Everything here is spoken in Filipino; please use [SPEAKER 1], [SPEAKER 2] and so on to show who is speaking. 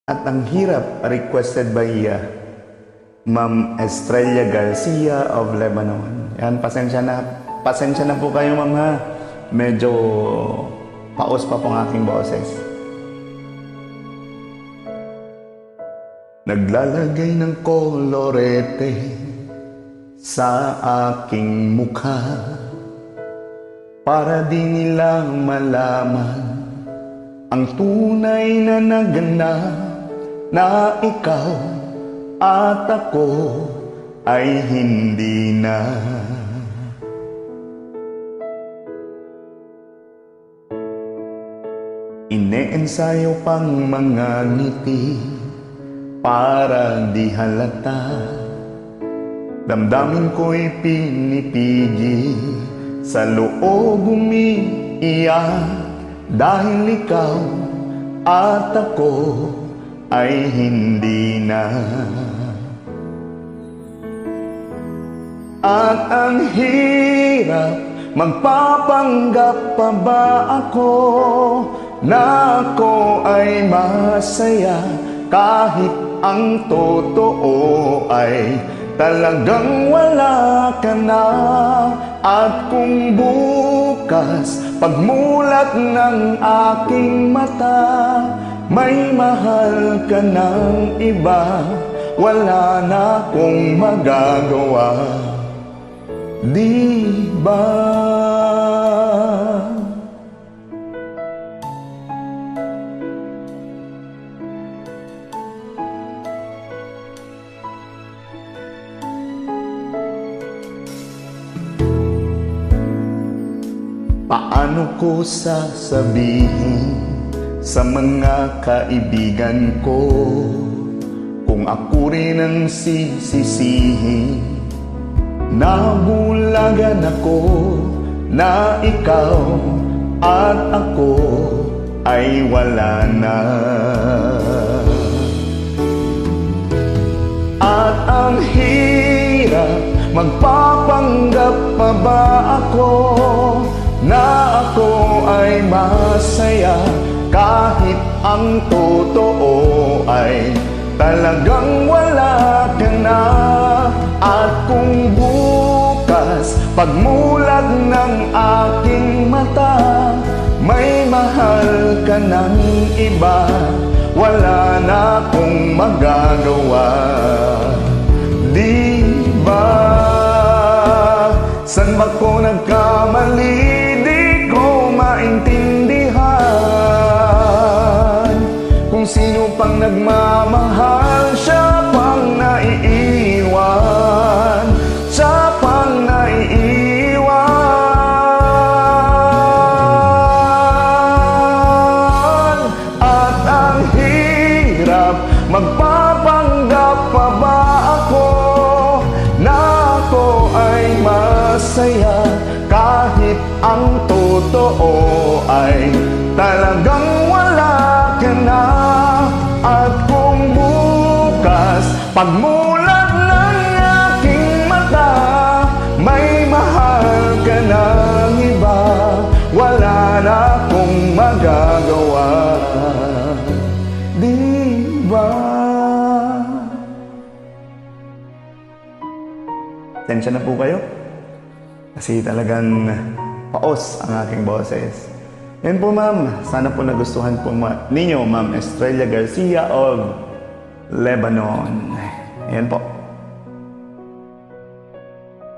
[SPEAKER 1] At ang hirap, requested by Ma'am Estrella Garcia of Lebanon. Yan, pasensya na po kayo, ma'am, ha. Medyo paus pa po ang aking boses. Naglalagay ng kolorete sa aking mukha para di nila malaman ang tunay na naganap na ikaw at ako ay hindi na. Ine-ensayo pang mga ngiti para di halata. Damdamin ko'y pinipigil, sa loob umiiyak dahil ikaw at ako ay hindi na. At ang hirap, magpapanggap pa ba ako na ako ay masaya kahit ang totoo ay talagang wala ka na. At kung bukas pagmulat ng aking mata may mahal ka ng iba, wala na akong magagawa, di ba? Paano ko sasabihin sa mga kaibigan ko kung ako rin ang sisisihin? Nabulagan ako na ikaw at ako ay wala na. At ang hirap, magpapanggap pa ba ako na ako ay masaya kahit ang totoo ay talagang wala ka na. At kung bukas pagmulat ng aking mata may mahal ka ng iba, wala na akong magagawa, di ba? San ba ko nagkamali? Maintindihan kung sino pang nagmamahal, siya pang naiiwan, siya pang naiiwan. At ang hirap, magpapanggap pa ba ako na ako ay masaya kahit ang totoo ay talagang wala ka na. At kung bukas pagmulat ng aking mata may mahal ka ng iba, wala na akong magagawa, di ba? Tensya na po kayo kasi talagang paos ang aking boses. Yan po, ma'am. Sana po nagustuhan po ninyo, Ma'am Estrella Garcia of Lebanon. Yan po.